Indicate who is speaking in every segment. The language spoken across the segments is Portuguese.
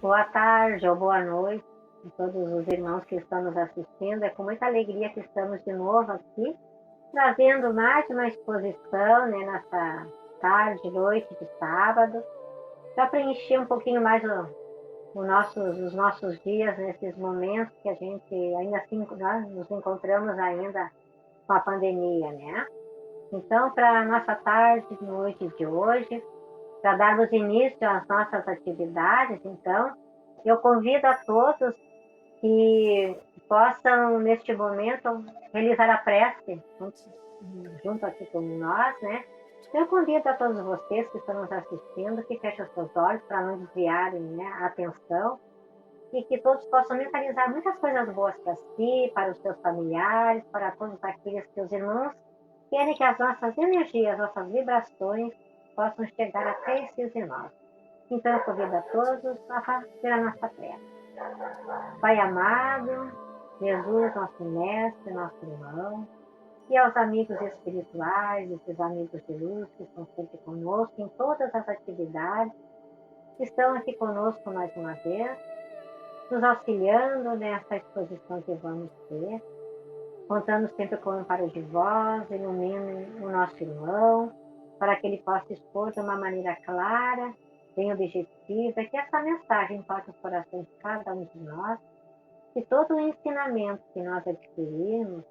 Speaker 1: Boa tarde ou boa noite a todos os irmãos que estão nos assistindo. É com muita alegria que estamos de novo aqui, trazendo mais uma exposição, né, nessa tarde, noite de sábado, para preencher um pouquinho mais os nossos dias, nesses momentos que a gente ainda assim, nós nos encontramos ainda com a pandemia, né? Então, para a nossa tarde, noite de hoje, para darmos início às nossas atividades, então, eu convido a todos que possam, neste momento, realizar a prece junto aqui com nós, né? Eu convido a todos vocês que estão nos assistindo que fechem os seus olhos para não desviarem, né, a atenção e que todos possam mentalizar muitas coisas boas para si, para os seus familiares, para todos aqueles que os irmãos querem que as nossas energias, nossas vibrações possam chegar até esses irmãos. Então eu convido a todos a fazer a nossa prece. Pai amado, Jesus, nosso mestre, nosso irmão, e aos amigos espirituais, esses amigos de luz que estão sempre conosco em todas as atividades, que estão aqui conosco mais uma vez, nos auxiliando nessa exposição que vamos ter, contando sempre com o amparo de vós, ilumine o nosso irmão, para que ele possa expor de uma maneira clara, bem objetiva, que essa mensagem toque os corações de cada um de nós, que todo o ensinamento que nós adquirimos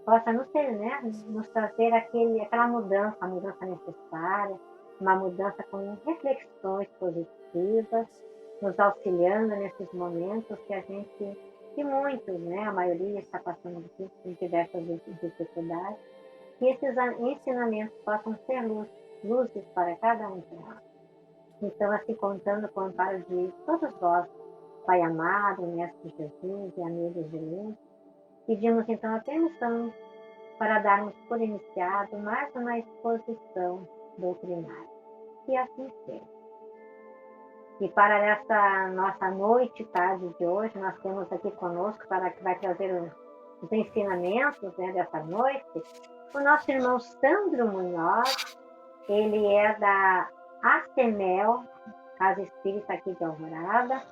Speaker 1: possa nos trazer aquela mudança, a mudança necessária, uma mudança com reflexões positivas, nos auxiliando nesses momentos que muitos, né, a maioria está passando por diversas dificuldades, que esses ensinamentos possam ser luzes para cada um de nós. Então, assim, contando com o amparo de todos vós, Pai amado, Mestre Jesus e amigos de luz, pedimos então a permissão para darmos por iniciado mais uma exposição doutrinária. E assim seja. E para essa nossa noite, tarde de hoje, nós temos aqui conosco, para que vai trazer os ensinamentos, né, dessa noite, o nosso irmão Sandro Munhoz. Ele é da ACEMEL, Casa Espírita aqui de Alvorada,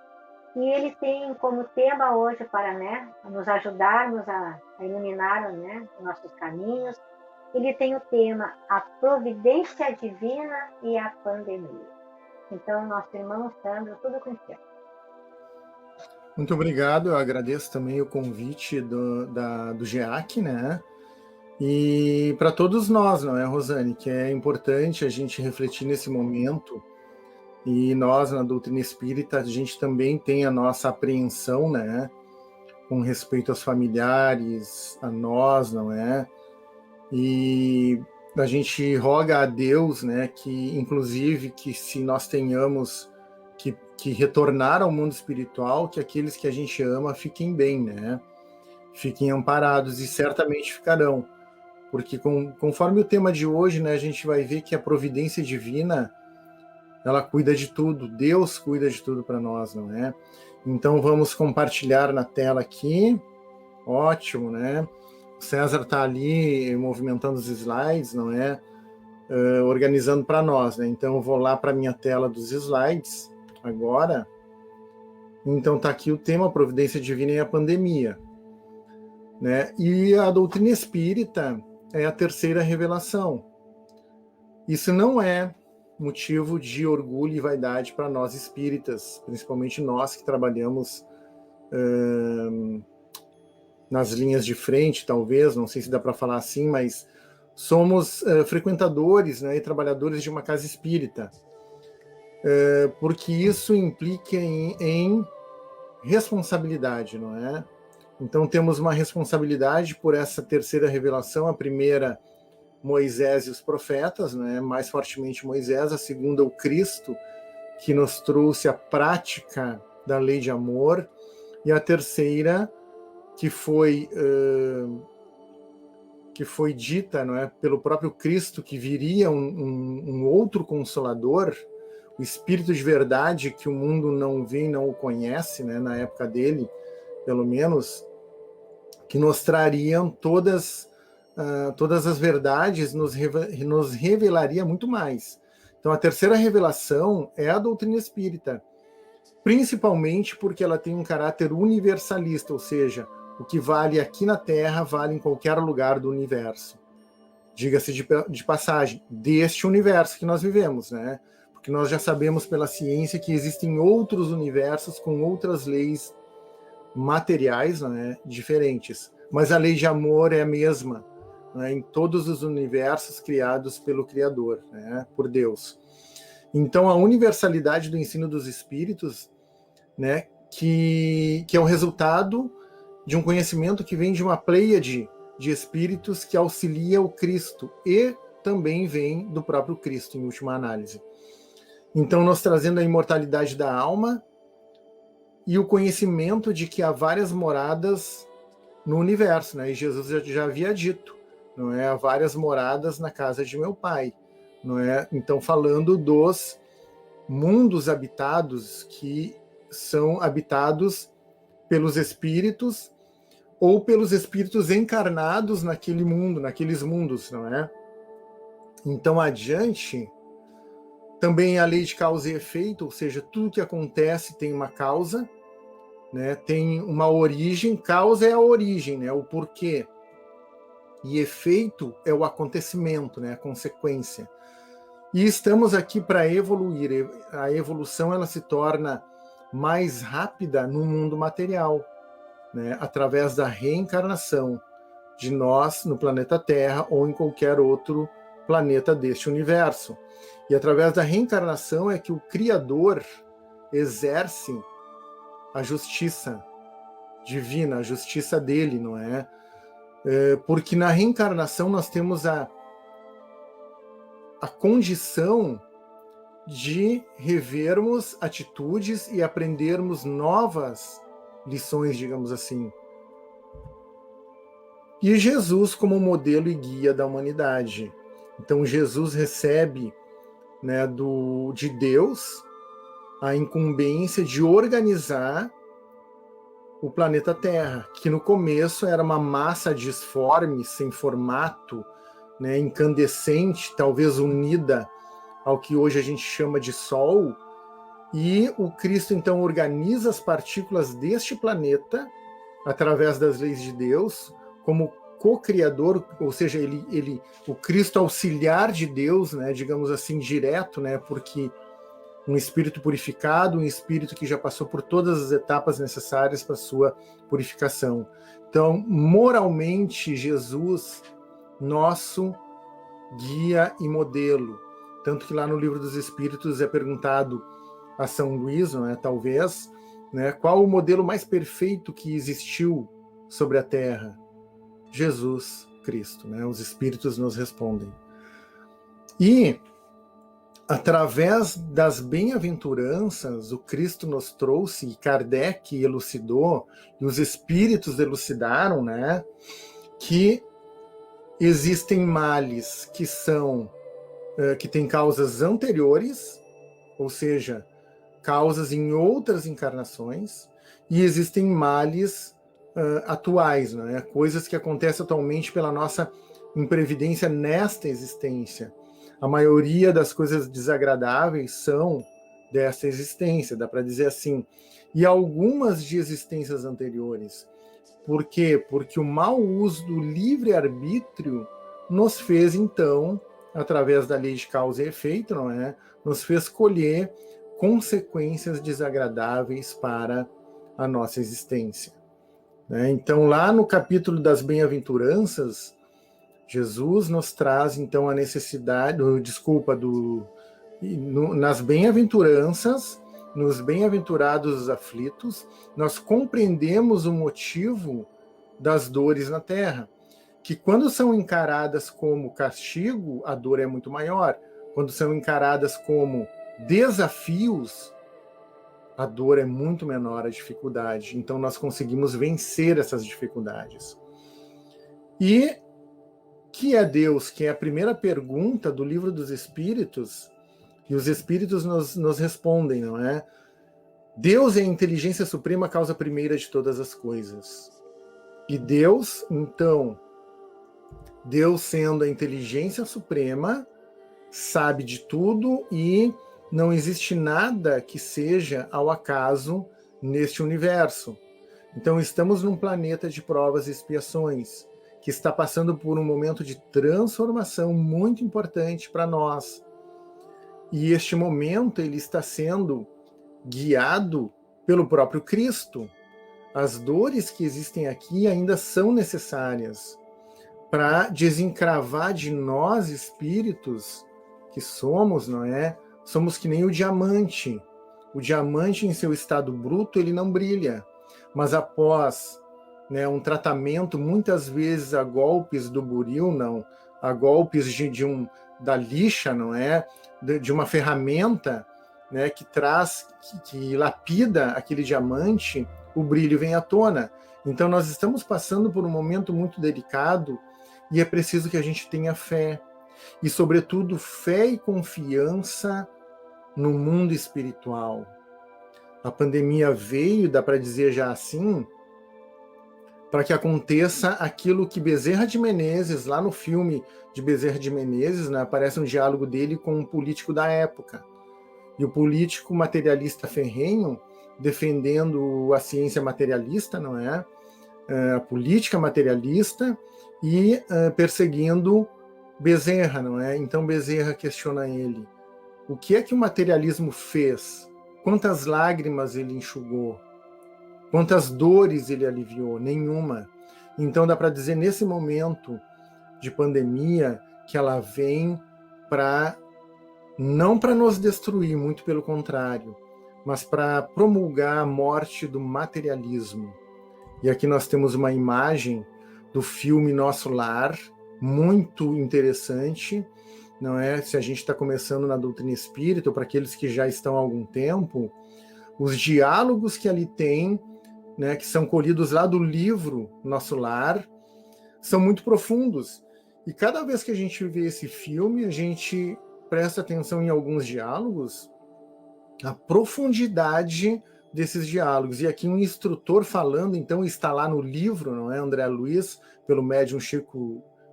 Speaker 1: e ele tem como tema hoje para, né, nos ajudarmos a iluminar, né, os nossos caminhos, ele tem o tema A Providência Divina e a Pandemia. Então, nosso irmão Sandro, tudo contigo.
Speaker 2: Muito obrigado, eu agradeço também o convite do GEAC, né? E para todos nós, não é, Rosane, que é importante a gente refletir nesse momento. E nós, na doutrina espírita, a gente também tem a nossa apreensão, né, com respeito aos familiares, a nós, não é? E a gente roga a Deus, né, que inclusive que se nós tenhamos que retornar ao mundo espiritual, que aqueles que a gente ama fiquem bem, né? Fiquem amparados e certamente ficarão. Porque conforme o tema de hoje, né, a gente vai ver que a providência divina, ela cuida de tudo, Deus cuida de tudo para nós, não é? Então vamos compartilhar na tela aqui, ótimo, né? O César está ali movimentando os slides, não é? Organizando para nós, né? Então eu vou lá para a minha tela dos slides agora. Então está aqui o tema Providência Divina e a Pandemia, né? E a doutrina espírita é a terceira revelação. Isso não é motivo de orgulho e vaidade para nós espíritas, principalmente nós que trabalhamos nas linhas de frente, talvez, não sei se dá para falar assim, mas somos frequentadores, né, e trabalhadores de uma casa espírita, porque isso implica em responsabilidade, não é? Então temos uma responsabilidade por essa terceira revelação, a primeira, Moisés e os profetas, né? Mais fortemente Moisés, a segunda, o Cristo, que nos trouxe a prática da lei de amor, e a terceira, que foi dita, não é, pelo próprio Cristo, que viria um outro Consolador, o Espírito de verdade, que o mundo não vê e não o conhece, né, na época dele, pelo menos, que nos trariam todas as verdades, nos revelaria muito mais. Então, a terceira revelação é a doutrina espírita. principalmente porque ela tem um caráter universalista, ou seja, o que vale aqui na Terra vale em qualquer lugar do universo. Diga-se de passagem, deste universo que nós vivemos, né? Porque nós já sabemos pela ciência que existem outros universos com outras leis materiais, né, diferentes. Mas a lei de amor é a mesma, né, em todos os universos criados pelo Criador, né, por Deus. Então, a universalidade do ensino dos espíritos, né, que é o resultado de um conhecimento que vem de uma pleiade de espíritos que auxilia o Cristo e também vem do próprio Cristo, em última análise. Então, nós trazendo a imortalidade da alma e o conhecimento de que há várias moradas no universo, né? E Jesus já havia dito, não é? Há várias moradas na casa de meu Pai, não é? Então, falando dos mundos habitados que são habitados pelos espíritos ou pelos espíritos encarnados naquele mundo, naqueles mundos, não é? Então, adiante, também a lei de causa e efeito, ou seja, tudo que acontece tem uma causa, né? Tem uma origem. Causa é a origem, né? O porquê. E efeito é o acontecimento, né? A consequência. E estamos aqui para evoluir. A evolução ela se torna mais rápida no mundo material, né? Através da reencarnação de nós no planeta Terra ou em qualquer outro planeta deste universo. E através da reencarnação é que o Criador exerce a justiça divina, a justiça dele, não é? Porque na reencarnação nós temos a condição de revermos atitudes e aprendermos novas lições, digamos assim. E Jesus como modelo e guia da humanidade. Então Jesus recebe, né, de Deus a incumbência de organizar o planeta Terra, que no começo era uma massa disforme, sem formato, né, incandescente, talvez unida ao que hoje a gente chama de Sol, e o Cristo então organiza as partículas deste planeta através das leis de Deus, como co-criador, ou seja, o Cristo auxiliar de Deus, né, digamos assim, direto, né, porque um espírito purificado, um espírito que já passou por todas as etapas necessárias para sua purificação. Então, moralmente, Jesus, nosso guia e modelo. Tanto que lá no Livro dos Espíritos é perguntado a São Luís, né, talvez, né, qual o modelo mais perfeito que existiu sobre a Terra? Jesus Cristo, né? Os Espíritos nos respondem. E através das bem-aventuranças, o Cristo nos trouxe, e Kardec elucidou, e os Espíritos elucidaram, né, que existem males que são que têm causas anteriores, ou seja, causas em outras encarnações, e existem males atuais, né, coisas que acontecem atualmente pela nossa imprevidência nesta existência. A maioria das coisas desagradáveis são dessa existência, dá para dizer assim. E algumas de existências anteriores. Por quê? Porque o mau uso do livre-arbítrio nos fez, então, através da lei de causa e efeito, não é? Nos fez colher consequências desagradáveis para a nossa existência. Né? Então, lá no capítulo das bem-aventuranças, Jesus nos traz, então, a necessidade, nas bem-aventuranças, nos bem-aventurados aflitos, nós compreendemos o motivo das dores na Terra, que quando são encaradas como castigo, a dor é muito maior. Quando são encaradas como desafios, a dor é muito menor, a dificuldade. Então, nós conseguimos vencer essas dificuldades. E que é Deus? Que é a primeira pergunta do Livro dos Espíritos, e os Espíritos nos respondem, não é? Deus é a inteligência suprema, a causa primeira de todas as coisas. E Deus, então, Deus sendo a inteligência suprema, sabe de tudo e não existe nada que seja ao acaso neste universo. Então estamos num planeta de provas e expiações, que está passando por um momento de transformação muito importante para nós. E este momento ele está sendo guiado pelo próprio Cristo. As dores que existem aqui ainda são necessárias para desencravar de nós, espíritos que somos, não é? Somos que nem o diamante. O diamante em seu estado bruto, ele não brilha. Mas após, né, um tratamento, muitas vezes a golpes do buril, não, a golpes da lixa, não é? De uma ferramenta, né, que traz, que lapida aquele diamante, o brilho vem à tona. Então nós estamos passando por um momento muito delicado e é preciso que a gente tenha fé. E, sobretudo, fé e confiança no mundo espiritual. A pandemia veio, dá para dizer já assim, para que aconteça aquilo que Bezerra de Menezes, lá no filme de Bezerra de Menezes, né, aparece um diálogo dele com um político da época. E o político materialista ferrenho, defendendo a ciência materialista, não é? A política materialista, e perseguindo Bezerra, não é? Então Bezerra questiona ele. O que é que o materialismo fez? Quantas lágrimas ele enxugou? Quantas dores ele aliviou? Nenhuma. Então dá para dizer, nesse momento de pandemia, que ela vem não para nos destruir, muito pelo contrário, mas para promulgar a morte do materialismo. E aqui nós temos uma imagem do filme Nosso Lar, muito interessante, não é? Se a gente está começando na doutrina espírita, ou para aqueles que já estão há algum tempo, os diálogos que ali tem, né, que são colhidos lá do livro Nosso Lar, são muito profundos. E cada vez que a gente vê esse filme, a gente presta atenção em alguns diálogos, a profundidade desses diálogos. E aqui um instrutor falando, então, está lá no livro, não é? André Luiz, pelo médium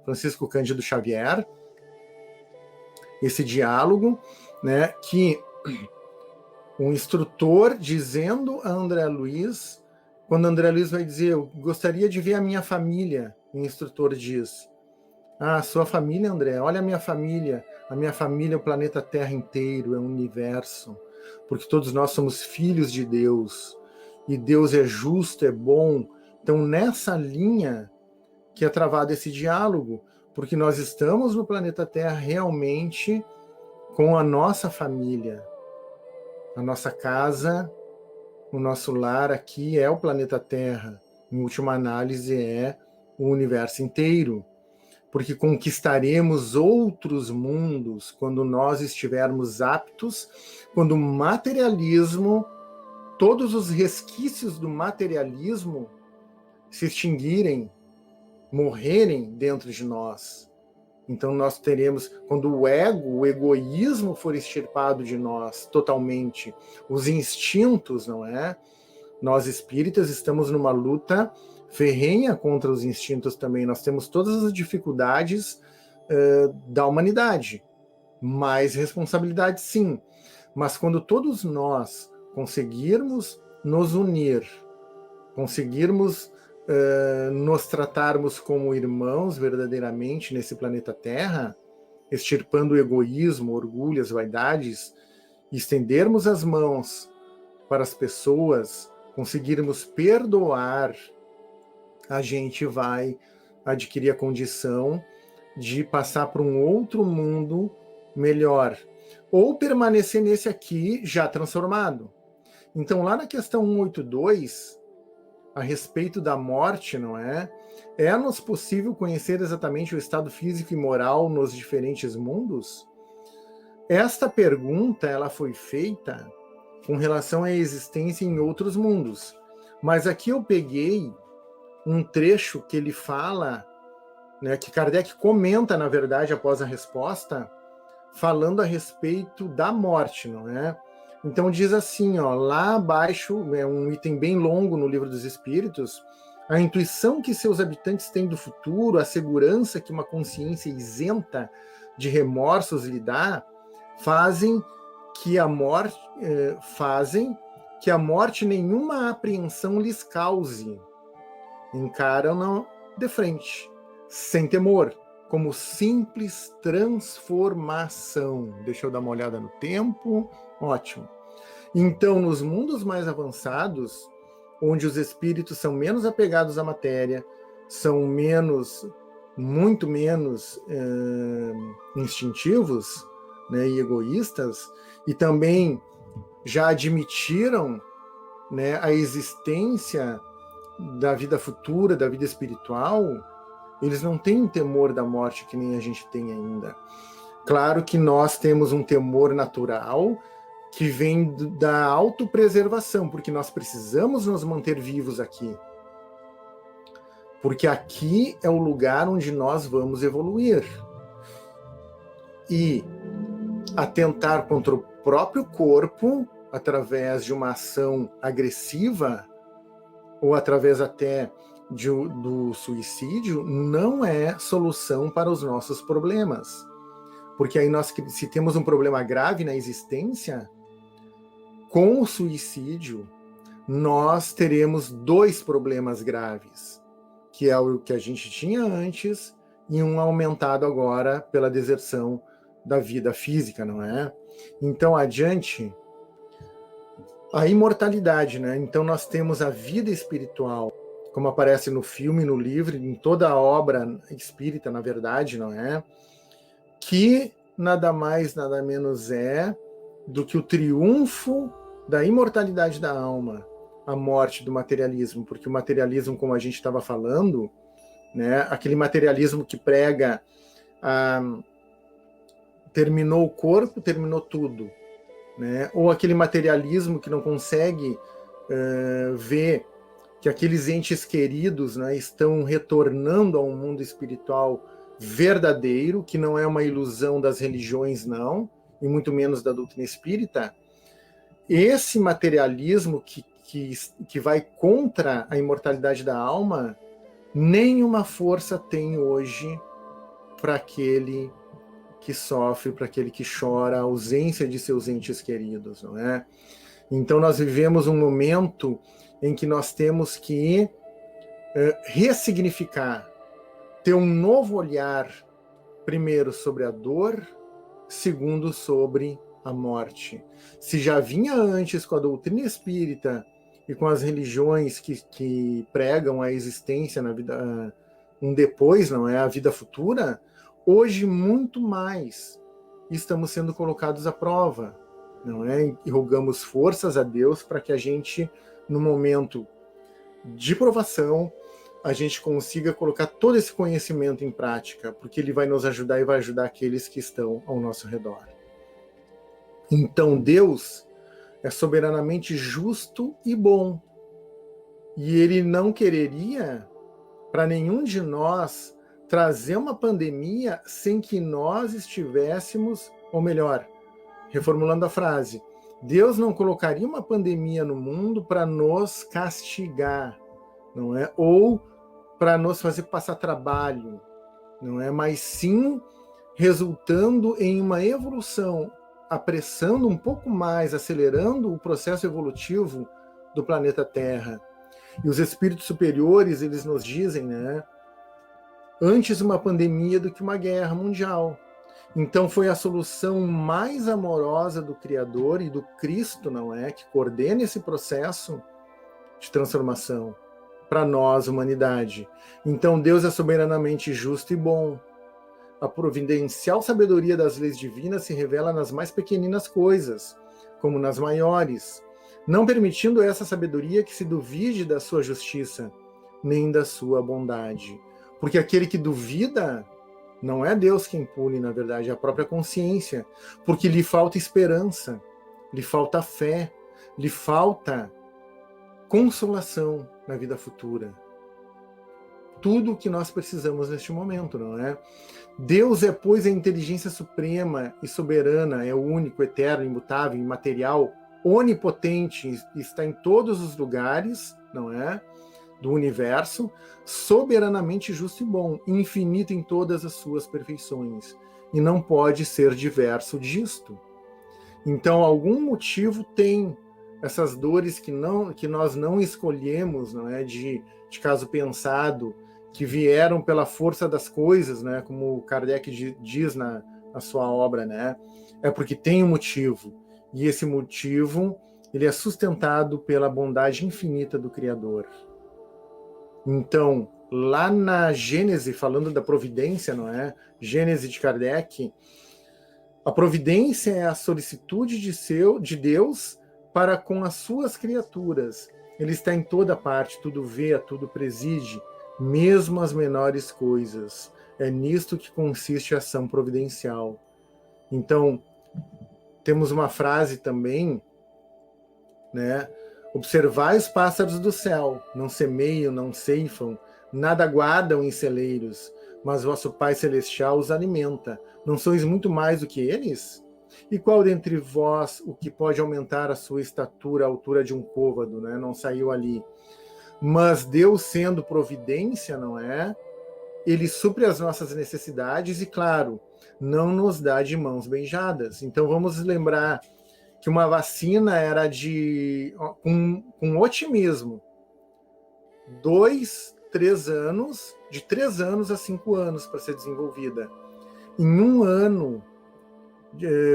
Speaker 2: Francisco Cândido Xavier, esse diálogo, né, que um instrutor dizendo a André Luiz, quando André Luiz vai dizer, eu gostaria de ver a minha família, o instrutor diz, sua família, André, olha a minha família é o planeta Terra inteiro, é o universo, porque todos nós somos filhos de Deus, e Deus é justo, é bom. Então, nessa linha que é travado esse diálogo, porque nós estamos no planeta Terra realmente com a nossa família, a nossa casa, o nosso lar aqui é o planeta Terra, em última análise é o universo inteiro, porque conquistaremos outros mundos quando nós estivermos aptos, quando o materialismo, todos os resquícios do materialismo se extinguirem, morrerem dentro de nós. Então nós teremos, quando o egoísmo for extirpado de nós totalmente, os instintos, não é? Nós espíritas estamos numa luta ferrenha contra os instintos também. Nós temos todas as dificuldades da humanidade, mais responsabilidade sim. Mas quando todos nós conseguirmos nos unir, conseguirmos nos tratarmos como irmãos verdadeiramente nesse planeta Terra, extirpando o egoísmo, o orgulho, as vaidades, estendermos as mãos para as pessoas, conseguirmos perdoar, a gente vai adquirir a condição de passar para um outro mundo melhor, ou permanecer nesse aqui já transformado. Então, lá na questão 182, a respeito da morte, não é? É-nos possível conhecer exatamente o estado físico e moral nos diferentes mundos? Esta pergunta ela foi feita com relação à existência em outros mundos. Mas aqui eu peguei um trecho que ele fala, né, que Kardec comenta, na verdade, após a resposta, falando a respeito da morte, não é? Então diz assim, lá abaixo, é um item bem longo no Livro dos Espíritos, a intuição que seus habitantes têm do futuro, a segurança que uma consciência isenta de remorsos lhe dá, fazem que a morte fazem que a morte nenhuma apreensão lhes cause. Encaram-na de frente, sem temor, como simples transformação. Deixa eu dar uma olhada no tempo. Ótimo. Então, nos mundos mais avançados, onde os espíritos são menos apegados à matéria, são muito menos instintivos, né, e egoístas, e também já admitiram, né, a existência da vida futura, da vida espiritual, eles não têm um temor da morte que nem a gente tem ainda. Claro que nós temos um temor natural que vem da autopreservação, porque nós precisamos nos manter vivos aqui. Porque aqui é o lugar onde nós vamos evoluir. E atentar contra o próprio corpo, através de uma ação agressiva, ou através até do suicídio, não é solução para os nossos problemas. Porque aí se temos um problema grave na existência, com o suicídio, nós teremos 2 problemas graves, que é o que a gente tinha antes e um aumentado agora pela deserção da vida física, não é? Então, adiante, a imortalidade, né? Então, nós temos a vida espiritual, como aparece no filme, no livro, em toda a obra espírita, na verdade, não é? Que nada mais, nada menos é do que o triunfo da imortalidade da alma, a morte do materialismo, porque o materialismo, como a gente estava falando, né, aquele materialismo que prega terminou o corpo, terminou tudo, né? Ou aquele materialismo que não consegue ver que aqueles entes queridos, né, estão retornando a um mundo espiritual verdadeiro, que não é uma ilusão das religiões, não, e muito menos da doutrina espírita. Esse materialismo que vai contra a imortalidade da alma, nenhuma força tem hoje para aquele que sofre, para aquele que chora a ausência de seus entes queridos, não é? Então nós vivemos um momento em que nós temos que ressignificar, ter um novo olhar, primeiro sobre a dor, segundo sobre a morte. Se já vinha antes com a doutrina espírita e com as religiões que pregam a existência na vida, um depois, não é? A vida futura, hoje muito mais estamos sendo colocados à prova, não é? E rogamos forças a Deus para que a gente, no momento de provação, a gente consiga colocar todo esse conhecimento em prática, porque ele vai nos ajudar e vai ajudar aqueles que estão ao nosso redor. Então Deus é soberanamente justo e bom, e ele não quereria para nenhum de nós trazer uma pandemia sem que nós estivéssemos, ou melhor, reformulando a frase, Deus não colocaria uma pandemia no mundo para nos castigar, não é? Ou para nos fazer passar trabalho, não é? Mas sim resultando em uma evolução, apressando um pouco mais, acelerando o processo evolutivo do planeta Terra. E os espíritos superiores, eles nos dizem, né? Antes uma pandemia do que uma guerra mundial. Então foi a solução mais amorosa do Criador e do Cristo, não é? Que coordena esse processo de transformação para nós, humanidade. Então Deus é soberanamente justo e bom. A providencial sabedoria das leis divinas se revela nas mais pequeninas coisas, como nas maiores, não permitindo essa sabedoria que se duvide da sua justiça, nem da sua bondade. Porque aquele que duvida, não é Deus quem pune, na verdade, é a própria consciência, porque lhe falta esperança, lhe falta fé, lhe falta consolação na vida futura. Tudo o que nós precisamos neste momento, não é? Deus é, pois, a inteligência suprema e soberana, é o único, eterno, imutável, imaterial, onipotente, está em todos os lugares, não é? Do universo, soberanamente justo e bom, infinito em todas as suas perfeições, e não pode ser diverso disto. Então, algum motivo tem essas dores que nós não escolhemos, não é, de caso pensado, que vieram pela força das coisas, né, como Kardec diz na sua obra, né, é porque tem um motivo, e esse motivo ele é sustentado pela bondade infinita do Criador. Então, lá na Gênese, falando da providência, não é? Gênese de Kardec, a providência é a solicitude de Deus para com as suas criaturas. Ele está em toda parte, tudo vê, a tudo preside, mesmo as menores coisas. É nisto que consiste a ação providencial. Então, temos uma frase também, né? Observai os pássaros do céu, não semeiam, não ceifam, nada guardam em celeiros, mas vosso Pai Celestial os alimenta. Não sois muito mais do que eles? E qual dentre vós o que pode aumentar a sua estatura, a altura de um côvado, né? Não saiu ali. Mas Deus, sendo providência, não é? Ele supre as nossas necessidades e, claro, não nos dá de mãos beijadas. Então vamos lembrar que uma vacina era com otimismo, 2, 3 anos, de 3 anos a 5 anos para ser desenvolvida. Em um ano,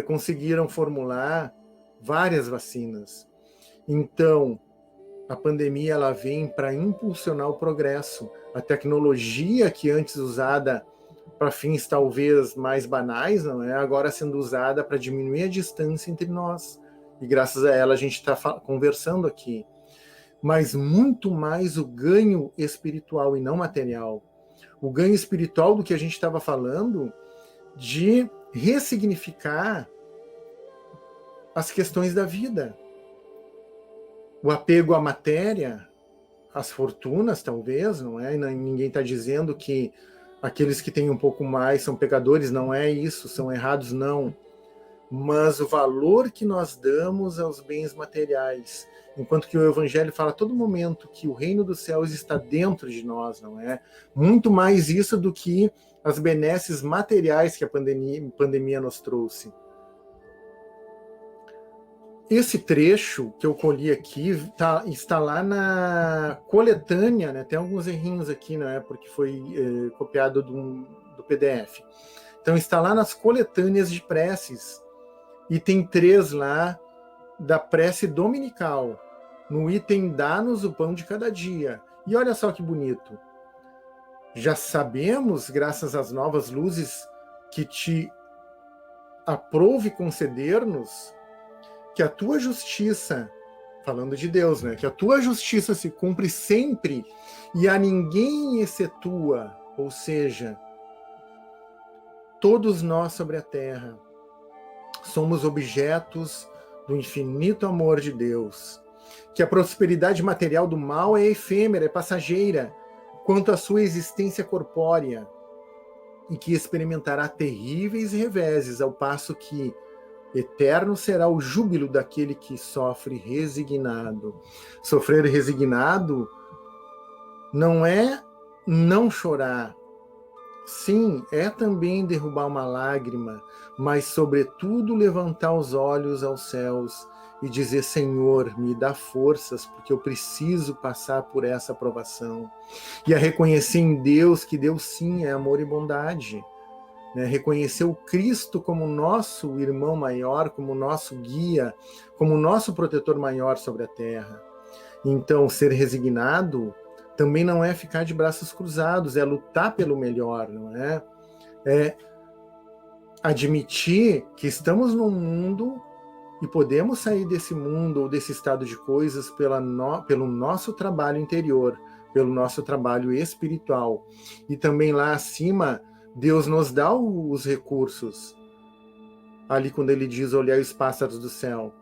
Speaker 2: conseguiram formular várias vacinas. Então, a pandemia ela vem para impulsionar o progresso. A tecnologia que antes usada para fins talvez mais banais, não é? Agora sendo usada para diminuir a distância entre nós. E graças a ela a gente está conversando aqui. Mas muito mais o ganho espiritual e não material. O ganho espiritual do que a gente estava falando, de ressignificar as questões da vida. O apego à matéria, às fortunas, talvez, não é? Ninguém está dizendo que aqueles que têm um pouco mais são pecadores, não é isso, são errados, não. Mas o valor que nós damos aos bens materiais, enquanto que o Evangelho fala a todo momento que o reino dos céus está dentro de nós, não é? Muito mais isso do que as benesses materiais que a pandemia nos trouxe. Esse trecho que eu colhi aqui está lá na coletânea, né? Tem alguns errinhos aqui, né? Porque foi copiado do PDF. Então está lá nas coletâneas de preces e tem 3 lá da prece dominical, no item dá-nos o pão de cada dia. E olha só que bonito. Já sabemos, graças às novas luzes que te aprouve conceder-nos, que a tua justiça, falando de Deus, né? Que a tua justiça se cumpre sempre e a ninguém excetua, ou seja, todos nós sobre a terra somos objetos do infinito amor de Deus, que a prosperidade material do mal é efêmera, é passageira, quanto à sua existência corpórea, e que experimentará terríveis reveses, ao passo que eterno será o júbilo daquele que sofre resignado. Sofrer resignado não é não chorar. Sim, é também derrubar uma lágrima, mas sobretudo levantar os olhos aos céus e dizer: Senhor, me dá forças, porque eu preciso passar por essa provação. E a reconhecer em Deus que Deus sim é amor e bondade. Né? Reconhecer o Cristo como nosso irmão maior, como nosso guia, como nosso protetor maior sobre a terra. Então, ser resignado também não é ficar de braços cruzados, é lutar pelo melhor, não é? É admitir que estamos num mundo e podemos sair desse mundo ou desse estado de coisas pelo nosso trabalho interior, pelo nosso trabalho espiritual. E também lá acima, Deus nos dá os recursos. Ali quando ele diz olhar os pássaros do céu.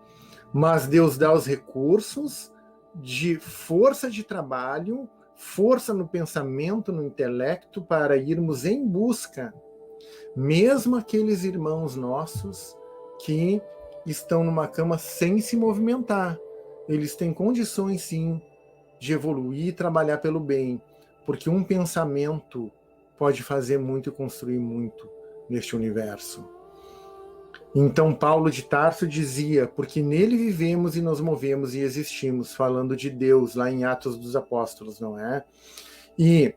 Speaker 2: Mas Deus dá os recursos de força de trabalho, força no pensamento, no intelecto, para irmos em busca. Mesmo aqueles irmãos nossos que estão numa cama sem se movimentar. Eles têm condições, sim, de evoluir e trabalhar pelo bem. Porque um pensamento pode fazer muito e construir muito neste universo. Então Paulo de Tarso dizia, porque nele vivemos e nos movemos e existimos, falando de Deus, lá em Atos dos Apóstolos, não é? E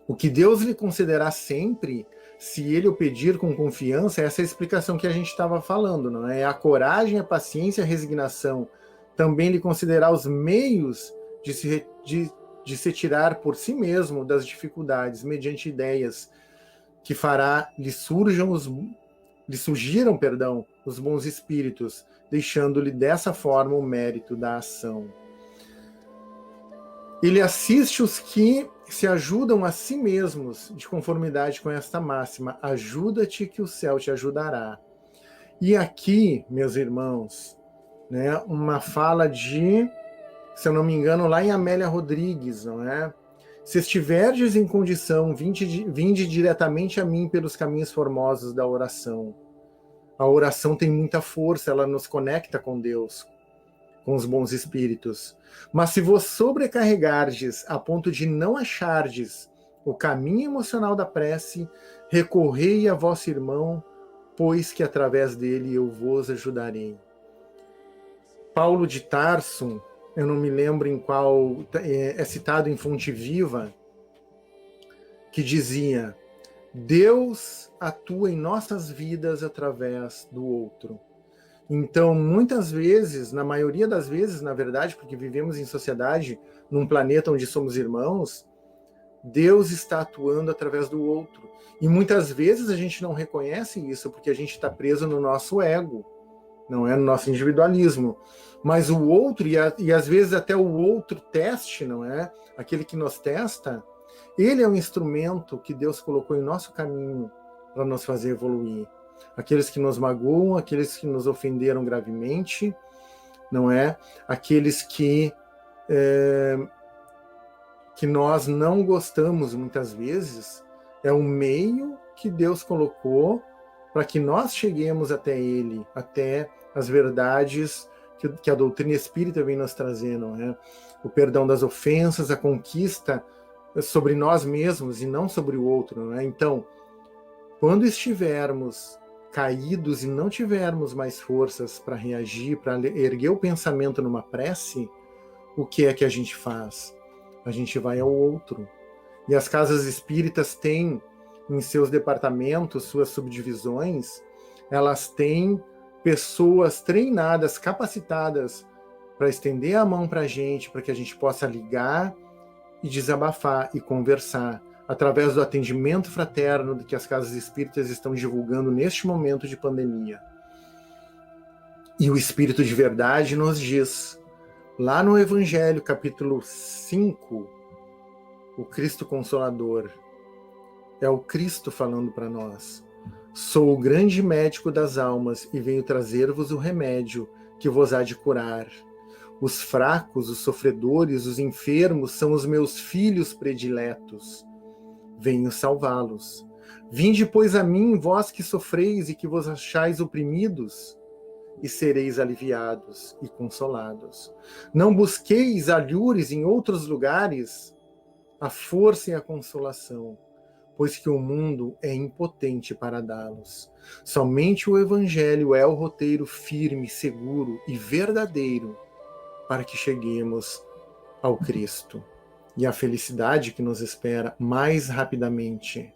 Speaker 2: o que Deus lhe concederá sempre, se ele o pedir com confiança, é essa explicação que a gente estava falando, não é? A coragem, a paciência, a resignação. Também lhe concederá os meios de se tirar por si mesmo das dificuldades, mediante ideias que fará lhe surgiram, os bons espíritos, deixando-lhe dessa forma o mérito da ação. Ele assiste os que se ajudam a si mesmos, de conformidade com esta máxima: ajuda-te que o céu te ajudará. E aqui, meus irmãos, né, uma fala de, se eu não me engano, lá em Amélia Rodrigues, não é? Se estiverdes em condição, vinde diretamente a mim pelos caminhos formosos da oração. A oração tem muita força, ela nos conecta com Deus, com os bons espíritos. Mas se vos sobrecarregardes a ponto de não achardes o caminho emocional da prece, recorrei a vosso irmão, pois que através dele eu vos ajudarei. Paulo de Tarso, eu não me lembro em qual, é citado em Fonte Viva, que dizia: Deus atua em nossas vidas através do outro. Então, muitas vezes, na maioria das vezes, na verdade, porque vivemos em sociedade, num planeta onde somos irmãos, Deus está atuando através do outro. E muitas vezes a gente não reconhece isso, porque a gente está preso no nosso ego, não é no nosso individualismo. Mas o outro, e às vezes até o outro teste, não é? Aquele que nos testa, ele é um instrumento que Deus colocou em nosso caminho para nos fazer evoluir. Aqueles que nos magoam, aqueles que nos ofenderam gravemente, não é? Aqueles que nós não gostamos muitas vezes, é um meio que Deus colocou para que nós cheguemos até Ele, até as verdades que a doutrina espírita vem nos trazer, não é? O perdão das ofensas, a conquista sobre nós mesmos e não sobre o outro, não é? Então, quando estivermos caídos e não tivermos mais forças para reagir, para erguer o pensamento numa prece, o que é que a gente faz? A gente vai ao outro. E as casas espíritas têm em seus departamentos, suas subdivisões, elas têm pessoas treinadas, capacitadas para estender a mão para a gente, para que a gente possa ligar e desabafar e conversar, através do atendimento fraterno que as casas espíritas estão divulgando neste momento de pandemia. E o Espírito de Verdade nos diz, lá no Evangelho, capítulo 5, o Cristo Consolador, é o Cristo falando para nós: sou o grande médico das almas e venho trazer-vos o remédio que vos há de curar. Os fracos, os sofredores, os enfermos são os meus filhos prediletos. Venho salvá-los. Vinde, pois, a mim, vós que sofreis e que vos achais oprimidos, e sereis aliviados e consolados. Não busqueis alhures em outros lugares a força e a consolação, pois que o mundo é impotente para dá-los. Somente o Evangelho é o roteiro firme, seguro e verdadeiro para que cheguemos ao Cristo e à felicidade que nos espera mais rapidamente.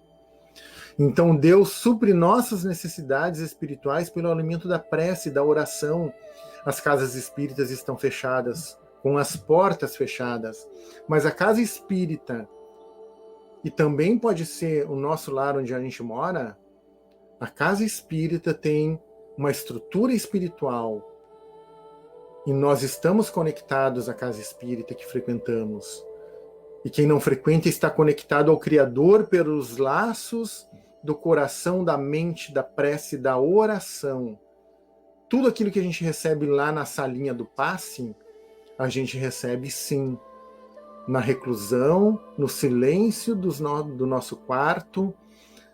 Speaker 2: Então Deus supre nossas necessidades espirituais pelo alimento da prece, da oração. As casas espíritas estão fechadas, com as portas fechadas, mas a casa espírita, e também pode ser o nosso lar onde a gente mora, a casa espírita tem uma estrutura espiritual e nós estamos conectados à casa espírita que frequentamos. E quem não frequenta está conectado ao Criador pelos laços do coração, da mente, da prece, da oração. Tudo aquilo que a gente recebe lá na salinha do passe, a gente recebe sim, na reclusão, no silêncio do nosso quarto,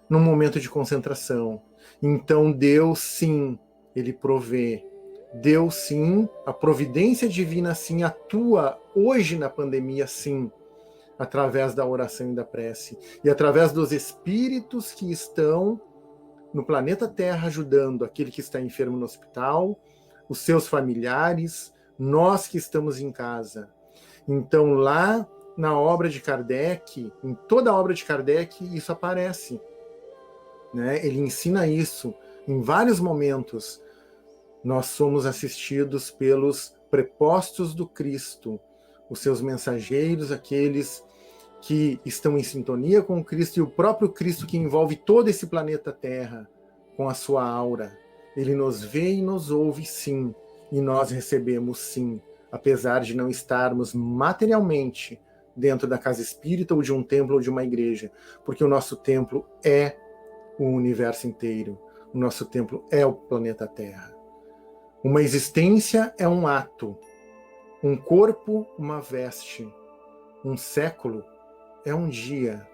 Speaker 2: num momento de concentração. Então Deus sim, Ele provê. Deus sim, a providência divina sim, atua hoje na pandemia sim, através da oração e da prece, e através dos espíritos que estão no planeta Terra, ajudando aquele que está enfermo no hospital, os seus familiares, nós que estamos em casa. Então, lá na obra de Kardec, em toda a obra de Kardec, isso aparece, né? Ele ensina isso em vários momentos. Nós somos assistidos pelos prepostos do Cristo, os seus mensageiros, aqueles que estão em sintonia com o Cristo, e o próprio Cristo que envolve todo esse planeta Terra com a sua aura. Ele nos vê e nos ouve, sim, e nós recebemos, sim, apesar de não estarmos materialmente dentro da casa espírita ou de um templo ou de uma igreja, porque o nosso templo é o universo inteiro, o nosso templo é o planeta Terra. Uma existência é um ato, um corpo, uma veste, um século é um dia,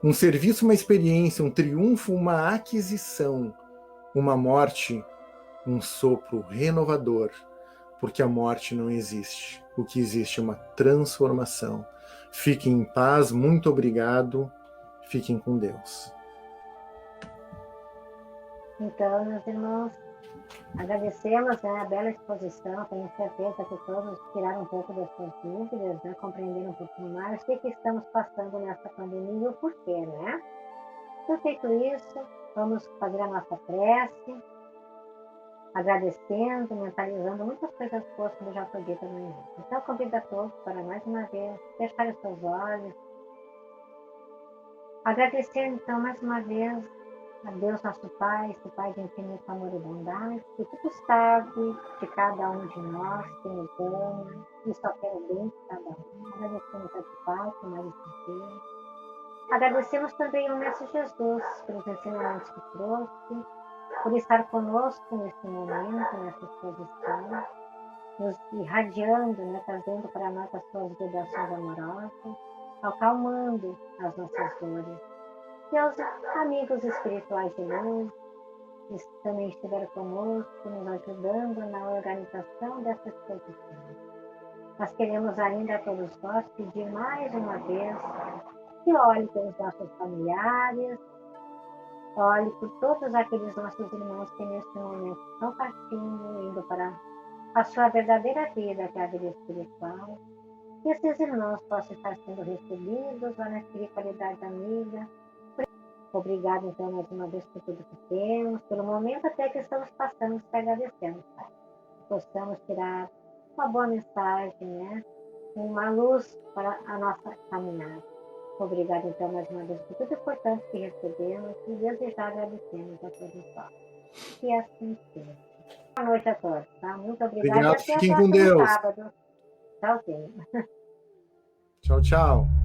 Speaker 2: um serviço, uma experiência, um triunfo, uma aquisição, uma morte, um sopro renovador, porque a morte não existe. O que existe é uma transformação. Fiquem em paz, muito obrigado, fiquem com Deus.
Speaker 1: Então, meus irmãos, agradecemos, né, a bela exposição. Tenho certeza que todos tiraram um pouco das suas dúvidas, né, compreenderam um pouquinho mais o que estamos passando nessa pandemia e o porquê, né? Então, feito isso, vamos fazer a nossa prece, agradecendo, mentalizando muitas coisas boas que já foi dito no início. Então, convido a todos para mais uma vez fechar os seus olhos, agradecer então mais uma vez a Deus nosso Pai, esse Pai de infinito amor e bondade, que tudo sabe de cada um de nós, que nos ama e só quer o bem de cada um. Agradecemos a Deus Pai por mais esse dia. Agradecemos também ao Mestre Jesus pelos ensinamentos que trouxe, por estar conosco nesse momento, nessa exposição, nos irradiando, né, trazendo para nós as suas vibrações amorosas, acalmando as nossas dores. E aos amigos espirituais de luz, que também estiveram conosco, nos ajudando na organização dessa exposição. Nós queremos ainda a todos nós pedir mais uma vez que olhe pelos nossos familiares, olhe por todos aqueles nossos irmãos que neste momento estão partindo, indo para a sua verdadeira vida, que é a vida espiritual. Que esses irmãos possam estar sendo recebidos lá na espiritualidade amiga. Obrigado, então, mais uma vez por tudo que temos, pelo momento até que estamos passando, te agradecemos, Pai. Possamos tirar uma boa mensagem, né? Uma luz para a nossa caminhada. Obrigado, então, mais uma vez por tudo importante que recebemos e desde já agradecemos a todos nós. Que assim seja. Boa noite a todos, tá? Muito obrigada.
Speaker 2: Obrigado,
Speaker 1: E até
Speaker 2: fiquem
Speaker 1: o
Speaker 2: com
Speaker 1: próximo
Speaker 2: Deus.
Speaker 1: sábado. Tchauzinho.
Speaker 2: Tchau, tchau.